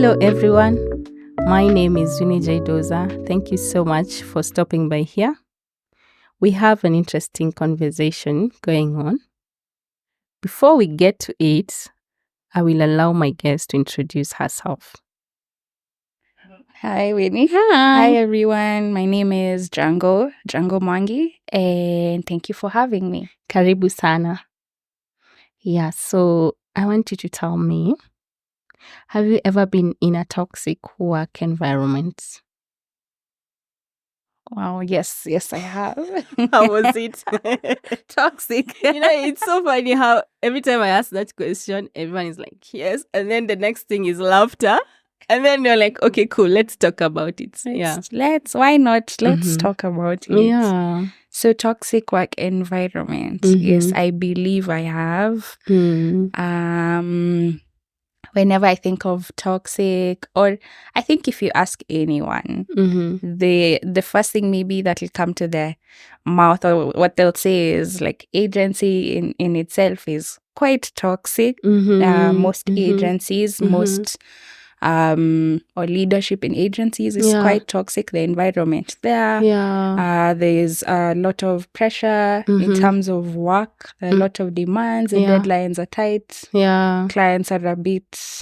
Hello, everyone. My name is Winnie. Thank you so much for stopping by here. We have an interesting conversation going on. Before we get to it, I will allow my guest to introduce herself. Hi, Winnie. Hi, everyone. My name is Njango Mwangi, and thank you for having me. Karibu sana. Yeah, so I want you to tell me, have you ever been in a toxic work environment? Wow, yes, I have. How was it? Toxic. It's so funny how every time I ask that question, everyone is like, yes. And then the next thing is laughter. And then you're like, okay, cool, let's talk about it. Why not? Let's talk about it. Yeah. So toxic work environment. Yes, I believe I have. Whenever I think of toxic, or I think if you ask anyone, the first thing maybe that will come to their mouth or what they'll say is like agency in itself is quite toxic. Most agencies, most or leadership in agencies is quite toxic. The environment there, there's a lot of pressure in terms of work, a lot of demands, the deadlines are tight, clients are a bit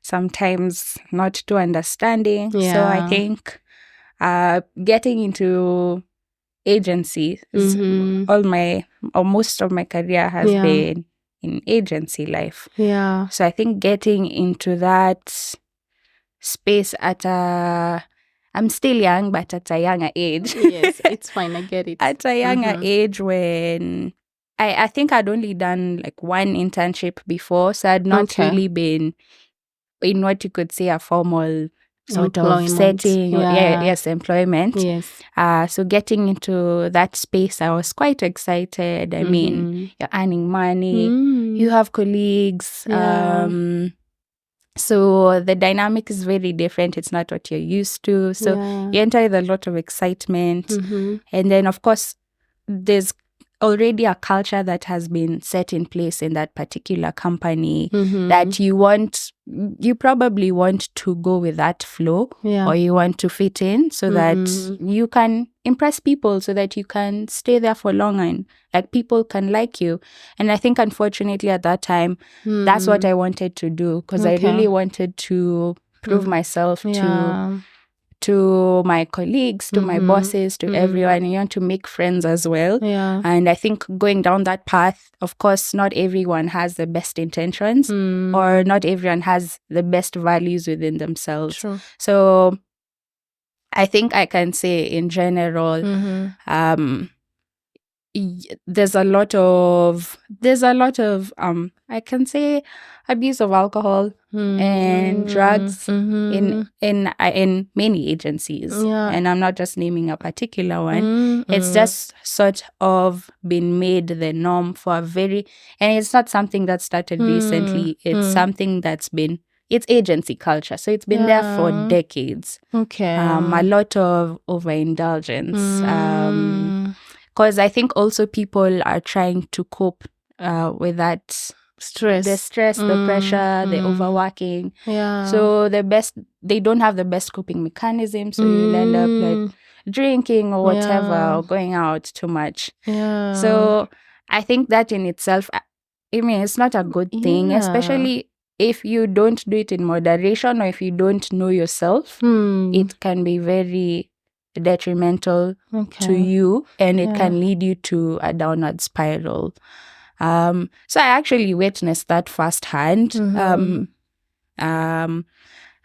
sometimes not too understanding. So I think getting into agency most of my career has been in agency life. So I think getting into that space I'm still young, but at a younger age. Yes, it's fine, I get it. At a younger age, when I think I'd only done like one internship before, so I'd not really been in what you could say a formal sort of setting. Employment. Yes. So getting into that space, I was quite excited. I mean, you're earning money, you have colleagues. So the dynamic is very different. It's not what you're used to. So you enter with a lot of excitement. And then, of course, there's already a culture that has been set in place in that particular company that you probably want to go with that flow, or you want to fit in so that you can impress people, so that you can stay there for long and like people can like you. And I think unfortunately at that time, that's what I wanted to do, because I really wanted to prove myself to my colleagues, to my bosses, to everyone. You want to make friends as well. And I think going down that path, of course, not everyone has the best intentions or not everyone has the best values within themselves. True. So I think I can say in general, there's a lot of I can say abuse of alcohol and drugs in many agencies, and I'm not just naming a particular one. It's just sort of been made the norm for and it's not something that started recently. It's something that's been, it's agency culture, so it's been there for decades. A lot of overindulgence, because I think also people are trying to cope with that stress, the pressure, the overworking. So they don't have the best coping mechanism, so you'll end up like drinking or whatever, or going out too much. So I think that in itself, I mean, it's not a good thing, especially if you don't do it in moderation, or if you don't know yourself. It can be very detrimental to you, and it can lead you to a downward spiral. So I actually witnessed that firsthand. I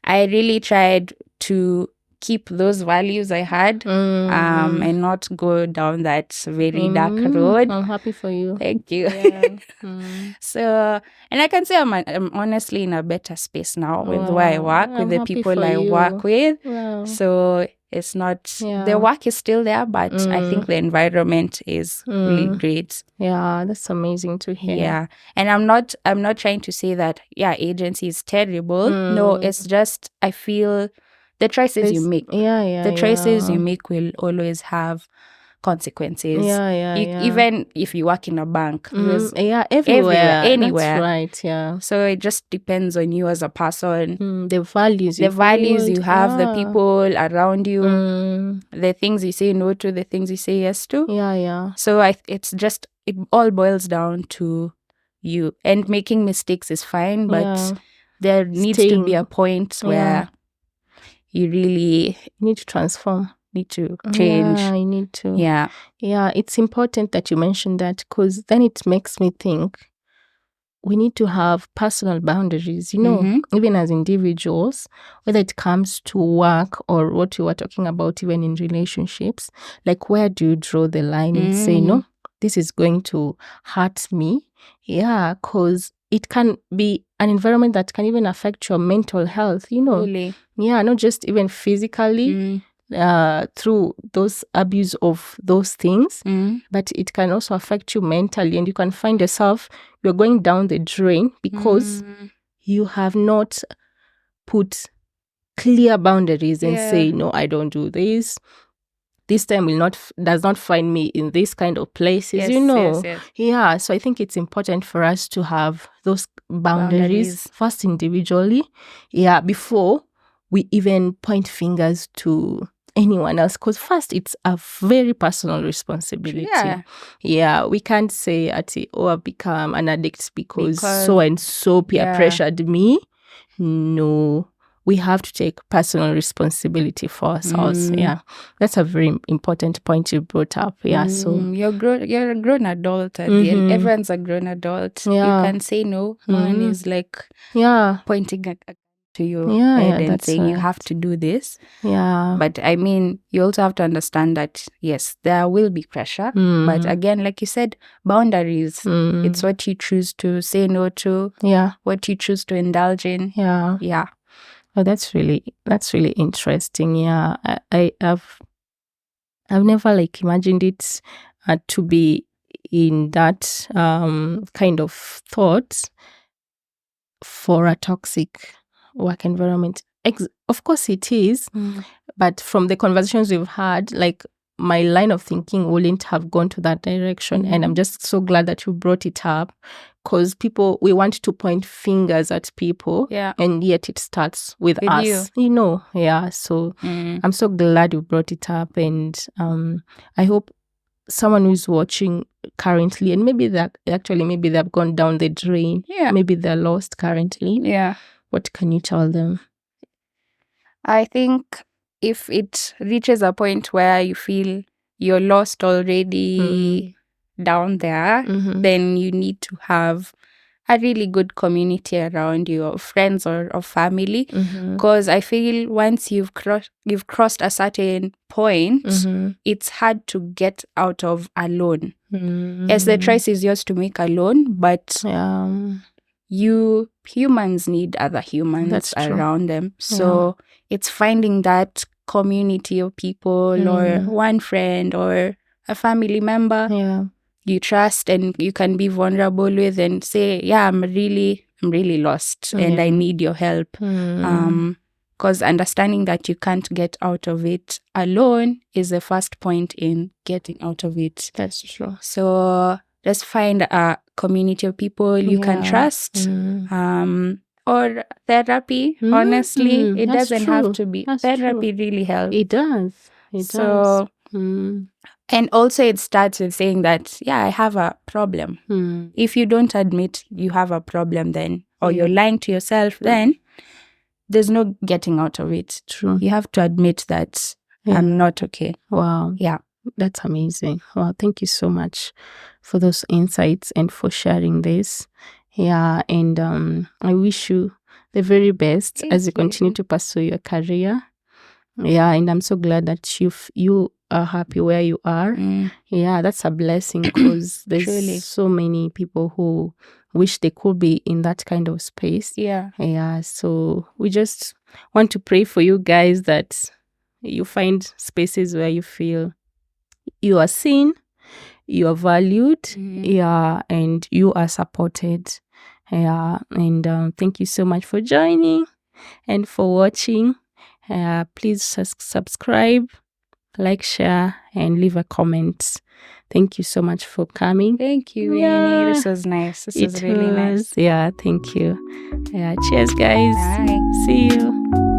really tried to keep those values I had, and not go down that very dark road. I'm happy for you. Thank you. So, and I can say I'm honestly in a better space now with where I work, with the people I work with. So it's not, the work is still there, but I think the environment is really great. Yeah, that's amazing to hear. Yeah. And I'm not trying to say that, agency is terrible. No, it's just, I feel the choices you make. The choices you make will always have consequences. Yeah. Even if you work in a bank, there's everywhere. Anywhere. That's right. Yeah. So it just depends on you as a person. The values you have, the Yeah. people around you, the things you say no to, the things you say yes to. Yeah. So it all boils down to you. And making mistakes is fine, but there needs to be a point where you really need to transform. Need to change. Yeah, I need to. Yeah. It's important that you mentioned that, because then it makes me think we need to have personal boundaries, even as individuals, whether it comes to work or what you were talking about, even in relationships. Like, where do you draw the line and say, no, this is going to hurt me? Yeah, because it can be an environment that can even affect your mental health, Really? Yeah, not just even physically. Through those abuse of those things, but it can also affect you mentally, and you can find yourself, you're going down the drain because you have not put clear boundaries and say, no, I don't do this. This time does not find me in this kind of places, Yes. Yeah, so I think it's important for us to have those boundaries first individually, before we even point fingers to anyone else, because first it's a very personal responsibility. We can't say I've become an addict because so and so peer pressured me. No, we have to take personal responsibility for ourselves. That's a very important point you brought up. So you're a grown adult at the end. Everyone's a grown adult. You can say no. One is like pointing to your head and saying you have to do this. But I mean, you also have to understand that yes, there will be pressure, but again, like you said, boundaries. It's what you choose to say no to, what you choose to indulge in. Oh, that's really interesting. I've never imagined it to be in that kind of thought for a toxic work environment. Of course it is, but from the conversations we've had, my line of thinking wouldn't have gone to that direction. And I'm just so glad that you brought it up, because we want to point fingers at people, and yet it starts with us, so I'm so glad you brought it up. And I hope someone who's watching currently, and maybe they've gone down the drain, maybe they're lost currently, what can you tell them? I think if it reaches a point where you feel you're lost already down there, then you need to have a really good community around you, of friends or of family, because I feel once you've crossed a certain point, it's hard to get out of alone. Yes, the choice is yours to make alone, but humans need other humans around them. So it's finding that community of people, or one friend or a family member you trust and you can be vulnerable with, and say, I'm really lost and I need your help. Because understanding that you can't get out of it alone is the first point in getting out of it. That's true. So just find a community of people you can trust. Or therapy, honestly. It doesn't have to be. Therapy really helps. It does. So, and also it starts with saying that, I have a problem. If you don't admit you have a problem then, or you're lying to yourself, then there's no getting out of it. True. You have to admit that I'm not okay. Wow. Yeah. That's amazing. Wow. Thank you so much for those insights and for sharing this. And I wish you the very best as you continue to pursue your career. And I'm so glad that you are happy where you are. That's a blessing, because there's Truly. so many people who wish they could be in that kind of space. So we just want to pray for you guys that you find spaces where you feel you are seen, you are valued, and you are supported. And thank you so much for joining and for watching. Please subscribe like, share, and leave a comment. Thank you so much for coming. Thank you, Winnie. This was nice. This was really nice. Yeah, thank you. Yeah, cheers, guys. Bye. See you.